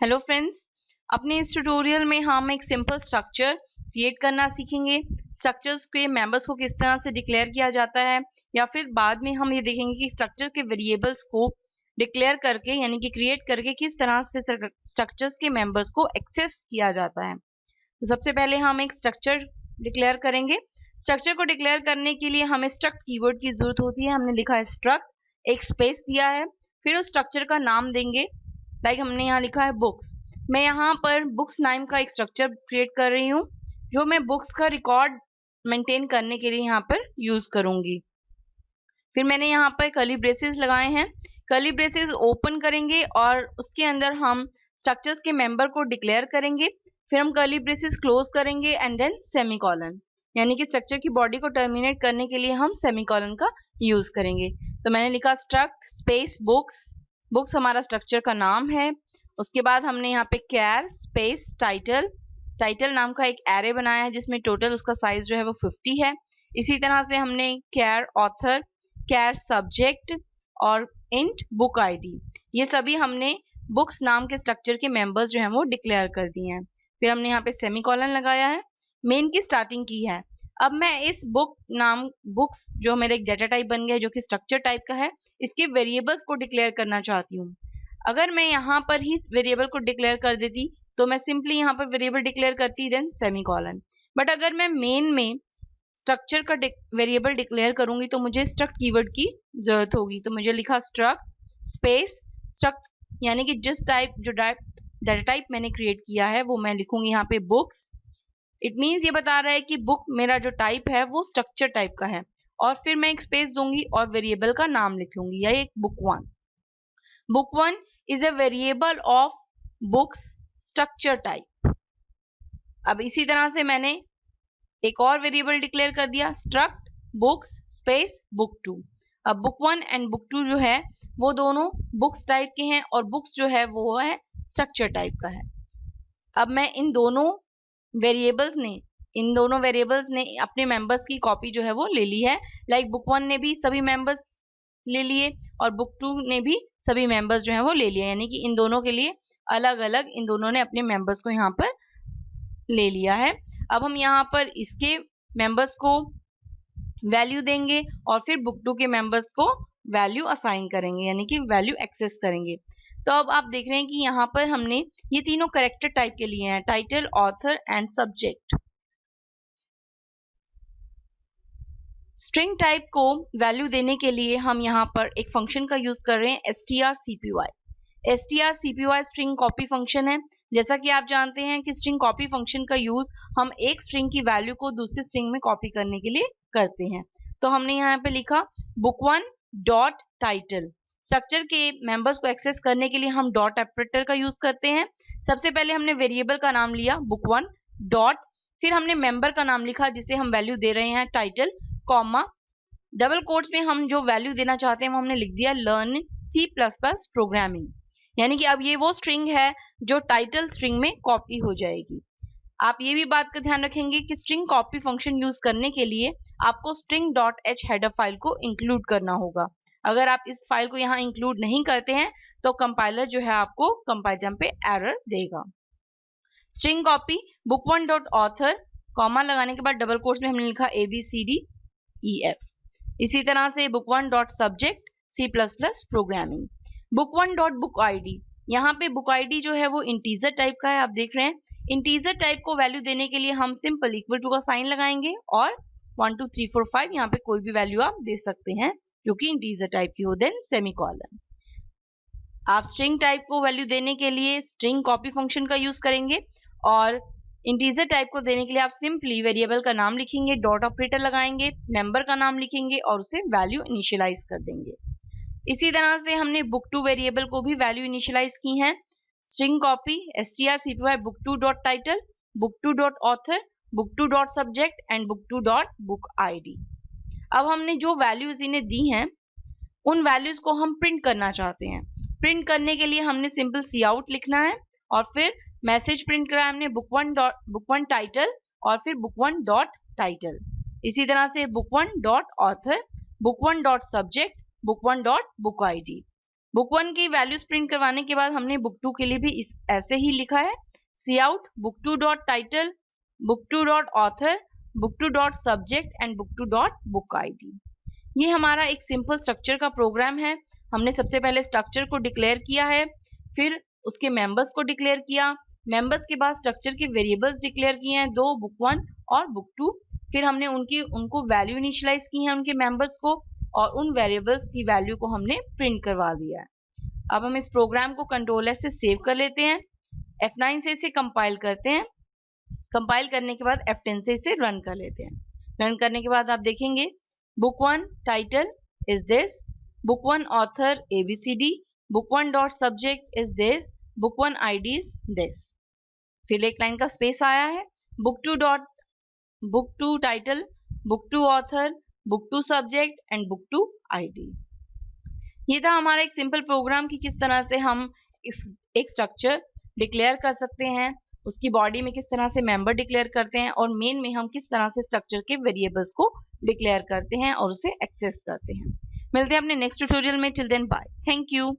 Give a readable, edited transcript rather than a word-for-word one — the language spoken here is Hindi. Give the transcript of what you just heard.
हेलो फ्रेंड्स, अपने इस ट्यूटोरियल में हम एक सिंपल स्ट्रक्चर क्रिएट करना सीखेंगे। स्ट्रक्चर्स के मेंबर्स को किस तरह से डिक्लेयर किया जाता है, या फिर बाद में हम ये देखेंगे कि स्ट्रक्चर के वेरिएबल्स को डिक्लेयर करके यानी कि क्रिएट करके किस तरह से स्ट्रक्चर्स के मेंबर्स को एक्सेस किया जाता है। तो सबसे पहले हम एक स्ट्रक्चर डिक्लेयर करेंगे। स्ट्रक्चर को डिक्लेयर करने के लिए हमें स्ट्रक्ट कीवर्ड की जरूरत होती है। हमने लिखा है स्ट्रक्ट, एक स्पेस दिया है, फिर उस स्ट्रक्चर का नाम देंगे। लाइक हमने यहाँ लिखा है बुक्स। मैं यहाँ पर बुक्स नाम का एक स्ट्रक्चर क्रिएट कर रही हूँ, जो मैं बुक्स का रिकॉर्ड मेंटेन करने के लिए यहाँ पर यूज करूंगी। फिर मैंने यहाँ पर कर्ली ब्रेसेस लगाए हैं। कर्ली ब्रेसेस ओपन करेंगे और उसके अंदर हम स्ट्रक्चर्स के मेंबर को डिक्लेयर करेंगे। फिर हम कर्ली ब्रेसेस क्लोज करेंगे एंड देन सेमीकोलन, यानी कि स्ट्रक्चर की बॉडी को टर्मिनेट करने के लिए हम सेमीकोलन का यूज करेंगे। तो मैंने लिखा स्ट्रक्ट स्पेस बुक्स। बुक्स हमारा स्ट्रक्चर का नाम है। उसके बाद हमने यहाँ पे कैर स्पेस टाइटल। टाइटल नाम का एक एरे बनाया है जिसमें टोटल उसका साइज जो है वो 50 है। इसी तरह से हमने कैर ऑथर, कैर सब्जेक्ट और इंट बुक आईडी, ये सभी हमने बुक्स नाम के स्ट्रक्चर के मेंबर्स जो हैं वो डिक्लेयर कर दिए हैं। फिर हमने यहाँ पे सेमीकोलन लगाया है, मेन की स्टार्टिंग की है। अब मैं इस बुक नाम बुक्स जो मेरा एक डाटा टाइप बन गया है जो कि स्ट्रक्चर टाइप का है, इसके वेरिएबल्स को डिक्लेयर करना चाहती हूँ। अगर मैं यहाँ पर ही वेरिएबल को डिक्लेयर कर देती तो मैं सिंपली यहाँ पर वेरिएबल डिक्लेयर करती देन सेमीकोलन। बट अगर मैं मेन में स्ट्रक्चर का वेरिएबल डिक्लेयर करूंगी तो मुझे स्ट्रक्ट कीवर्ड की जरूरत होगी। तो मुझे लिखा स्ट्रक्ट स्पेस स्ट्रक्ट, यानी कि जिस टाइप जो डाटा टाइप मैंने क्रिएट किया है वो मैं लिखूंगी यहाँ पे बुक्स। इट मीन्स ये बता रहा है कि बुक मेरा जो टाइप है वो स्ट्रक्चर टाइप का है। और फिर मैं एक स्पेस दूंगी और वेरिएबल का नाम लिख लूंगी, या एक book one. Book one is a variable of books structure type. अब इसी तरह से मैंने एक और वेरिएबल डिक्लेयर कर दिया struct books space book two. अब book one and book two जो है वो दोनों बुक्स टाइप के हैं और बुक्स जो है वो है स्ट्रक्चर टाइप का है। अब मैं इन दोनों वेरिएबल्स ने अपने मेंबर्स की कॉपी जो है वो ले ली है। लाइक बुक वन ने भी सभी मेंबर्स ले लिए और बुक टू ने भी सभी मेंबर्स जो है वो ले लिए, यानी कि इन दोनों के लिए अलग अलग इन दोनों ने अपने मेंबर्स को यहाँ पर ले लिया है। अब हम यहाँ पर इसके मेंबर्स को वैल्यू देंगे और फिर बुक टू के मेंबर्स को वैल्यू असाइन करेंगे, यानी कि वैल्यू एक्सेस करेंगे। तो अब आप देख रहे हैं कि यहाँ पर हमने ये तीनों कैरेक्टर टाइप के लिए हैं, title author and subject. String type को वैल्यू देने के लिए हम यहाँ पर एक फंक्शन का यूज कर रहे हैं strcpy। strcpy string copy function है। जैसा कि आप जानते हैं कि स्ट्रिंग कॉपी फंक्शन का यूज हम एक स्ट्रिंग की वैल्यू को दूसरी स्ट्रिंग में कॉपी करने के लिए करते हैं। तो हमने यहाँ पे लिखा book one dot title. Structure के मेंबर्स को एक्सेस करने के लिए हम डॉट ऑपरेटर का यूज करते हैं। सबसे पहले हमने वेरिएबल का नाम लिया बुक वन डॉट, फिर हमने मेंबर का नाम लिखा जिसे हम वैल्यू दे रहे हैं टाइटल, कॉमा डबल कोट्स में हम जो वैल्यू देना चाहते हैं वो हमने लिख दिया लर्न C++ प्रोग्रामिंग, यानी कि अब ये वो स्ट्रिंग है जो टाइटल स्ट्रिंग में कॉपी हो जाएगी। आप ये भी बात का ध्यान रखेंगे कि स्ट्रिंग कॉपी फंक्शन यूज करने के लिए आपको string.h हेडर फाइल को इंक्लूड करना होगा। अगर आप इस फाइल को यहाँ इंक्लूड नहीं करते हैं तो कंपाइलर जो है आपको कंपाइल टाइम पे एरर देगा। String copy book one dot author, comma लगाने के बाद डबल कोट्स में हमने लिखा ABCDEF। इसी तरह से book one dot subject C++ programming. Book one dot book ID, यहाँ पे बुक आईडी जो है वो इंटीजर टाइप का है। आप देख रहे हैं इंटीजर टाइप को वैल्यू देने के लिए हम सिंपल इक्वल टू का साइन लगाएंगे और 1 2 3 4 5 यहाँ पे कोई भी वैल्यू आप दे सकते हैं जो कि इंटीजर टाइप की हो, देन सेमीकोलन। आप स्ट्रिंग टाइप को वैल्यू देने के लिए स्ट्रिंग कॉपी फंक्शन का यूज करेंगे और इंटीजर टाइप को देने के लिए आप सिंपली वेरिएबल का नाम लिखेंगे, डॉट ऑपरेटर लगाएंगे, मेंबर का नाम लिखेंगे और उसे वैल्यू इनिशियलाइज कर देंगे। इसी तरह से हमने बुक टू वेरिएबल को भी वैल्यू इनिशियलाइज की है। String copy strcpy book to dot title, book to dot author, book to dot subject and book to dot book ID. अब हमने जो वैल्यूज इन्हें दी हैं उन वैल्यूज को हम प्रिंट करना चाहते हैं। प्रिंट करने के लिए हमने सिंपल सी आउट लिखना है और फिर मैसेज प्रिंट करा हमने बुक वन टाइटल और फिर बुक वन डॉट टाइटल। इसी तरह से book one dot author, book one dot subject, book one dot book ID. Book 1 की वैल्यूज प्रिंट करवाने के बाद हमने बुक 2 के लिए भी ऐसे ही लिखा है, cout book 2 dot title, book 2 dot author, book 2 dot subject and book 2 dot book ID. ये हमारा एक सिंपल स्ट्रक्चर का प्रोग्राम है। हमने सबसे पहले स्ट्रक्चर को डिक्लेयर किया है, फिर उसके मेंबर्स को डिक्लेयर किया, मेंबर्स के बाद स्ट्रक्चर के वेरिएबल्स डिक्लेयर किए हैं, 2 बुक 1 और बुक 2, फिर हमने उनको वैल्यू इनिशियलाइज की है उनके मेंबर्स को, और उन वेरिएबल्स की वैल्यू को हमने प्रिंट करवा दिया है। अब हम इस प्रोग्राम को कंट्रोल एस से सेव कर लेते हैं, F9 से इसे कंपाइल करते हैं, कंपाइल करने के बाद F10 से इसे रन कर लेते हैं। रन करने के बाद आप देखेंगे book 1 title is this, book 1 author ABCD, book 1 dot subject is this, book 1 ID is this. फिर एक लाइन का स्पेस आया है, book 2 title, book 2 author, book 2 subject and book 2 ID। ये था हमारा एक सिंपल प्रोग्राम कि किस तरह से हम एक स्ट्रक्चर डिक्लेयर कर सकते हैं, उसकी बॉडी में किस तरह से मेंबर डिक्लेयर करते हैं, और मेन में हम किस तरह से स्ट्रक्चर के वेरिएबल्स को डिक्लेयर करते हैं और उसे एक्सेस करते हैं। मिलते हैं अपने नेक्स्ट ट्यूटोरियल में। Till then bye, thank you.